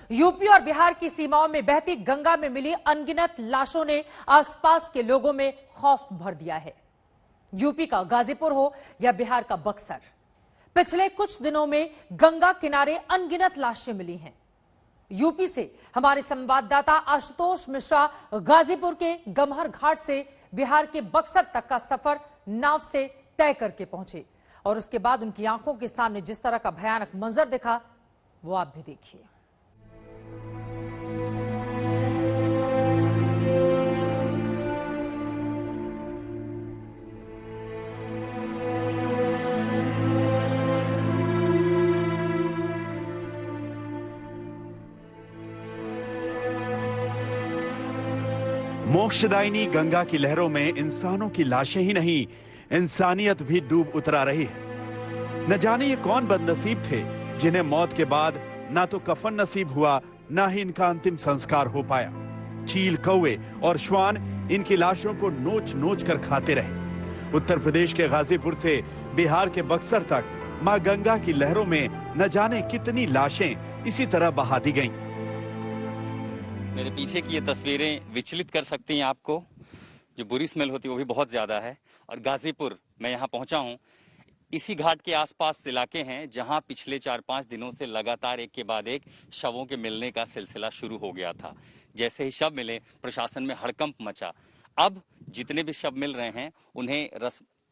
UP और बिहार की सीमाओं में बहती गंगा में मिली अनगिनत लाशों ने आसपास के लोगों में खौफ भर दिया है। यूपी का गाजीपुर हो या बिहार का बक्सर, पिछले कुछ दिनों में गंगा किनारे अनगिनत लाशें मिली हैं। यूपी से हमारे संवाददाता आशुतोष मिश्रा गाजीपुर के गमहर घाट से बिहार के बक्सर तक का सफर नाव से तय करके पहुंचे और उसके बाद उनकी आंखों के सामने जिस तरह का भयानक मंजर दिखा वो आप भी देखिए। मोक्षदायिनी गंगा की लहरों में इंसानों की लाशें ही नहीं, इंसानियत भी डूब उतरा रही है। न जाने ये कौन बदनसीब थे जिन्हें मौत के बाद ना तो कफन नसीब हुआ, ना ही इनका अंतिम संस्कार हो पाया। चील, कौवे और श्वान इनकी लाशों को नोच नोच कर खाते रहे। उत्तर प्रदेश के गाजीपुर से बिहार के बक्सर तक मां गंगा की लहरों में न जाने कितनी लाशें इसी तरह बहा दी गईं। मेरे पीछे की ये तस्वीरें विचलित कर सकती हैं आपको। जो बुरी स्मेल होती है वो भी बहुत ज्यादा है। और गाजीपुर मैं यहाँ पहुंचा हूँ, इसी घाट के आसपास इलाके हैं जहां पिछले 4-5 दिनों से लगातार एक के बाद एक शवों के मिलने का सिलसिला शुरू हो गया था। जैसे ही शव मिले प्रशासन में हड़कंप मचा। अब जितने भी शव मिल रहे हैं उन्हें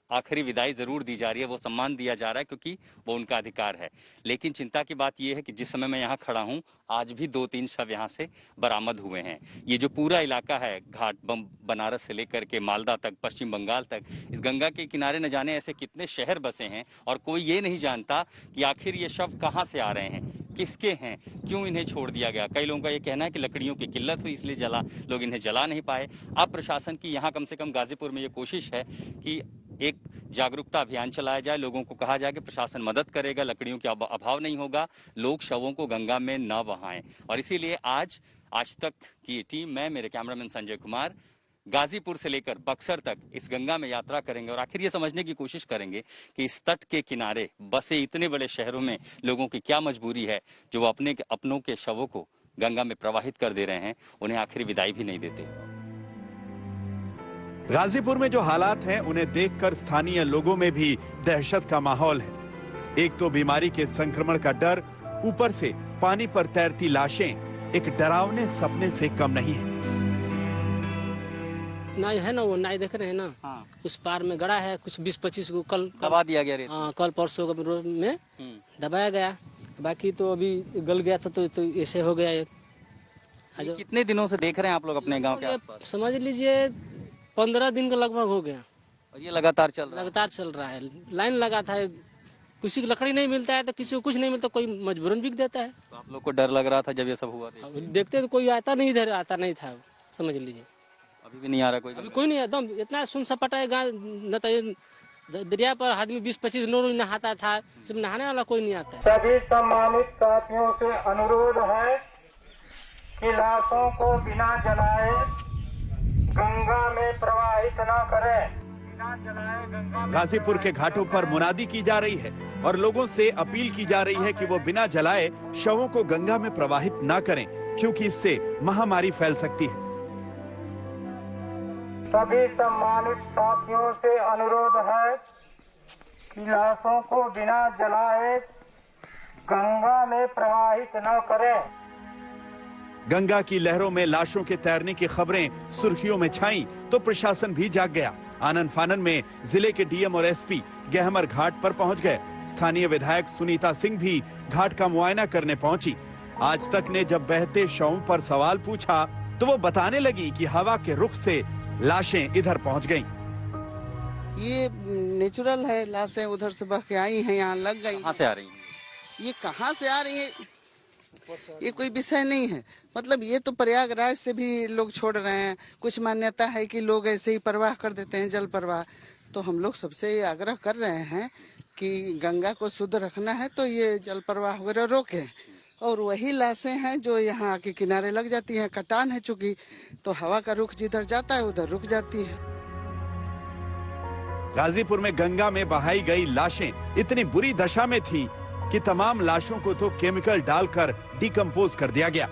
आखिरी विदाई जरूर दी जा रही है, वो सम्मान दिया जा रहा है क्योंकि वो उनका अधिकार है। लेकिन चिंता की बात यह है कि जिस समय मैं यहाँ खड़ा हूँ आज भी 2-3 शव यहाँ से बरामद हुए हैं। ये जो पूरा इलाका है घाट बनारस से लेकर के मालदा तक, पश्चिम बंगाल तक, इस गंगा के किनारे न जाने ऐसे कितने शहर बसे हैं और कोई ये नहीं जानता कि आखिर ये शव कहाँ से आ रहे हैं, किसके हैं, क्यों इन्हें छोड़ दिया गया। कई लोगों का ये कहना है कि लकड़ियों की किल्लत हुई इसलिए लोग इन्हें जला नहीं पाए। अब प्रशासन की यहाँ कम से कम गाजीपुर में ये कोशिश है कि एक जागरूकता अभियान चलाया जाए, लोगों को कहा जाए कि प्रशासन मदद करेगा, लकड़ियों के अभाव नहीं होगा, लोग शवों को गंगा में न बहाएं। और इसीलिए आज तक की टीम, मैं, मेरे कैमरामैन संजय कुमार, गाजीपुर से लेकर बक्सर तक इस गंगा में यात्रा करेंगे और आखिर ये समझने की कोशिश करेंगे कि इस तट के किनारे बसे इतने बड़े शहरों में लोगों की क्या मजबूरी है जो वो अपनों के शवों को गंगा में प्रवाहित कर दे रहे हैं, उन्हें आखिरी विदाई भी नहीं देते। गाजीपुर में जो हालात हैं उन्हें देखकर स्थानीय लोगों में भी दहशत का माहौल है। एक तो बीमारी के संक्रमण का डर, ऊपर से पानी पर तैरती लाशें एक डरावने सपने से कम नहीं है। नाई है ना, वो नाई देख रहे हैं ना, हाँ। उस पार में गड़ा है कुछ 20-25 को कल दबा दिया गया। हाँ, कल परसों में दबाया गया। बाकी तो अभी गल गया था तो ऐसे हो गया। कितने दिनों से देख रहे हैं आप लोग अपने गाँव के आसपास? समझ लीजिए 15 दिन का लगभग हो गया और ये लगातार चल रहा है। लाइन लगा था, किसी की लकड़ी नहीं मिलता है तो किसी को कुछ नहीं मिलता, कोई मजबूरन बिक देता है। तो आप लोग को डर लग रहा था जब ये सब हुआ? देखते तो कोई आता नहीं था, समझ लीजिए। अभी भी नहीं आ रहा कोई? अभी कोई नहीं, एकदम इतना सुन सपाटा है गाँव। न तो दरिया पर आदमी 20-25 लोग नहाता था, जब नहाने वाला कोई नहीं आता है। सभी सम्मानित साथियों से अनुरोध है कि लाशों को बिना जलाए गंगा में प्रवाहित न करें। बिना जलाए गंगा। गाजीपुर के घाटों पर मुनादी की जा रही है और लोगों से अपील की जा रही है कि वो बिना जलाए शवों को गंगा में प्रवाहित न करें, क्योंकि इससे महामारी फैल सकती है। सभी सम्मानित साथियों से अनुरोध है कि लाशों को बिना जलाए गंगा में प्रवाहित न करें। गंगा की लहरों में लाशों के तैरने की खबरें सुर्खियों में छाईं तो प्रशासन भी जाग गया। आनन फानन में जिले के डीएम और एसपी गहमर घाट पर पहुंच गए। स्थानीय विधायक सुनीता सिंह भी घाट का मुआयना करने पहुंची। आज तक ने जब बहते शवों पर सवाल पूछा तो वो बताने लगी कि हवा के रुख से लाशें इधर पहुंच गईं। ये नेचुरल है, लाशें उधर से बह के आई हैं, यहाँ लग गई। कहाँ से आ रही हैं? ये कहाँ से आ रही है ये कोई विषय नहीं है। मतलब ये तो प्रयागराज से भी लोग छोड़ रहे हैं। कुछ मान्यता है कि लोग ऐसे ही प्रवाह कर देते हैं, जल प्रवाह। तो हम लोग सबसे ये आग्रह कर रहे हैं कि गंगा को शुद्ध रखना है तो ये जल प्रवाह वगैरह रोकें। और वही लाशें हैं जो यहाँ के किनारे लग जाती हैं। कटान है चूंकि, तो हवा का रुख जिधर जाता है उधर रुक जाती है। गाजीपुर में गंगा में बहाई गई लाशें इतनी बुरी दशा में थी कि तमाम लाशों को तो केमिकल डालकर डिकम्पोज कर दिया गया।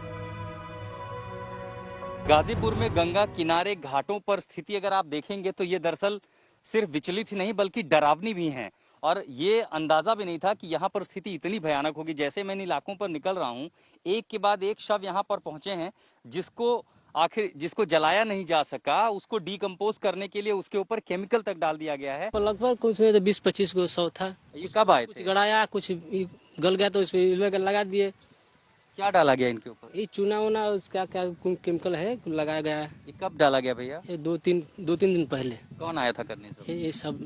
गाजीपुर में गंगा किनारे घाटों पर स्थिति अगर आप देखेंगे तो ये दरअसल सिर्फ विचलित ही नहीं बल्कि डरावनी भी है। और ये अंदाजा भी नहीं था कि यहाँ पर स्थिति इतनी भयानक होगी। जैसे मैं इन इलाकों पर निकल रहा हूँ, एक के बाद एक शव यहाँ पर पहुंचे हैं, जिसको जलाया नहीं जा सका, उसको डिकम्पोज करने के लिए उसके ऊपर केमिकल तक डाल दिया गया है। लगभग कुछ 20-25 को शव था। ये कब आए कुछ थे? गड़ाया, कुछ गल गया तो उसमें लगा दिए। क्या डाला गया इनके ऊपर? ये चूना वूना उसका क्या केमिकल है लगाया गया है। ये कब डाला गया भैया? ये दो तीन दिन पहले। कौन आया था करने? ये सब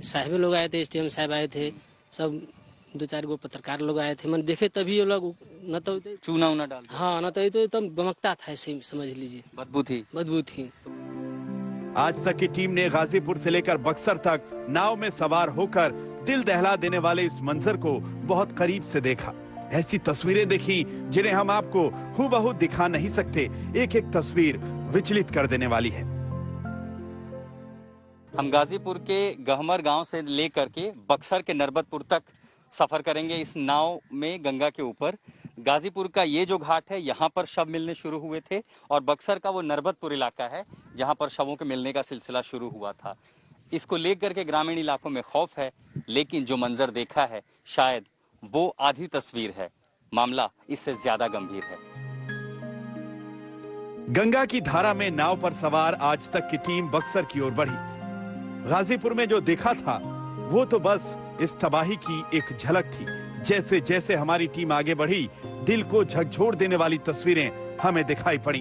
साहिब लोग आए थे, SDM साहब आए थे, सब 2-4 गो पत्रकार लोग आए थे। मैंने देखे तभी ये लोग न तो चूना उना डाल। हाँ, न तो ये तो एकदम गमकता था, ऐसे समझ लीजिए। बदबू थी। आज तक की टीम ने गाजीपुर से लेकर बक्सर तक नाव में सवार होकर दिल दहला देने वाले इस मंजर को बहुत करीब से देखा। ऐसी तस्वीरें देखी जिन्हें हम आपको हूबहू दिखा नहीं सकते। एक एक तस्वीर विचलित कर देने वाली है। हम गाजीपुर के गहमर गांव से लेकर के बक्सर के नरबतपुर तक सफर करेंगे इस नाव में गंगा के ऊपर। गाजीपुर का ये जो घाट है, यहाँ पर शव मिलने शुरू हुए थे और बक्सर का वो नरबतपुर इलाका है जहाँ पर शवों के मिलने का सिलसिला शुरू हुआ था। इसको लेकर के ग्रामीण इलाकों में खौफ है, लेकिन जो मंजर देखा है शायद वो आधी तस्वीर है। मामला इससे ज्यादा गंभीर है। गंगा की धारा में नाव पर सवार आज तक की टीम बक्सर की ओर बढ़ी। गाजीपुर में जो देखा था वो तो बस इस तबाही की एक झलक थी। जैसे जैसे हमारी टीम आगे बढ़ी, दिल को झकझोर देने वाली तस्वीरें हमें दिखाई पड़ी।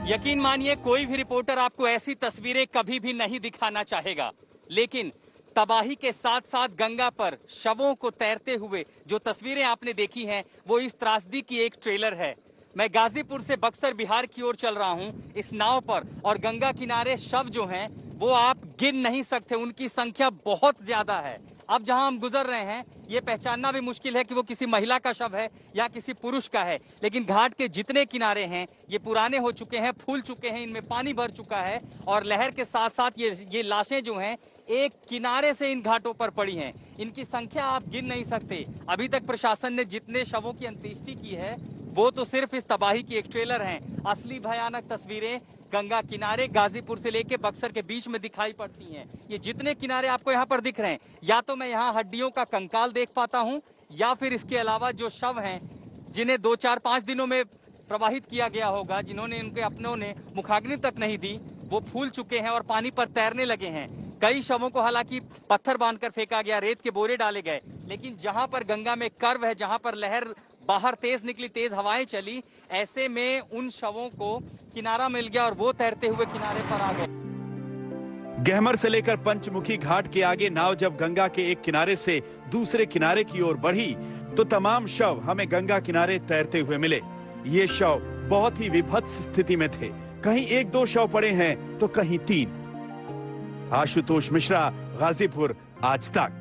यकीन मानिए, कोई भी रिपोर्टर आपको ऐसी तस्वीरें कभी भी नहीं दिखाना चाहेगा, लेकिन तबाही के साथ साथ गंगा पर शवों को तैरते हुए जो तस्वीरें आपने देखी हैं, वो इस त्रासदी की एक ट्रेलर है। मैं गाजीपुर से बक्सर बिहार की ओर चल रहा हूं इस नाव पर, और गंगा किनारे शव जो हैं वो आप गिन नहीं सकते, उनकी संख्या बहुत ज्यादा है। अब जहां हम गुजर रहे हैं ये पहचानना भी मुश्किल है कि वो किसी महिला का शव है या किसी पुरुष का है, लेकिन घाट के जितने किनारे हैं ये पुराने हो चुके हैं, फूल चुके हैं, इनमें पानी भर चुका है और लहर के साथ साथ ये लाशें जो हैं एक किनारे से इन घाटों पर पड़ी हैं। इनकी संख्या आप गिन नहीं सकते। अभी तक प्रशासन ने जितने शवों की अंत्येष्टि की है वो तो सिर्फ इस तबाही की एक ट्रेलर हैं। असली भयानक तस्वीरें गंगा किनारे गाजीपुर से लेके बक्सर के बीच में दिखाई पड़ती हैं। ये जितने किनारे आपको यहाँ पर दिख रहे हैं, या तो मैं यहाँ हड्डियों का कंकाल देख पाता हूँ, या फिर इसके अलावा जो शव हैं जिन्हें 2-4-5 दिनों में प्रवाहित किया गया होगा, जिन्होंने इनके अपनों ने मुखाग्नि तक नहीं दी, वो फूल चुके हैं और पानी पर तैरने लगे हैं। कई शवों को हालांकि पत्थर बांधकर फेंका गया, रेत के बोरे डाले गए, लेकिन जहां पर गंगा में कर्व है, जहां पर लहर बाहर तेज निकली, तेज हवाएं चली, ऐसे में उन शवों को किनारा मिल गया और वो तैरते हुए किनारे पर आ गए। गहमर से लेकर पंचमुखी घाट के आगे नाव जब गंगा के एक किनारे से दूसरे किनारे की ओर बढ़ी तो तमाम शव हमें गंगा किनारे तैरते हुए मिले। ये शव बहुत ही विभत्स स्थिति में थे। कहीं 1-2 शव पड़े हैं तो कहीं 3। आशुतोष मिश्रा, गाजीपुर, आज तक।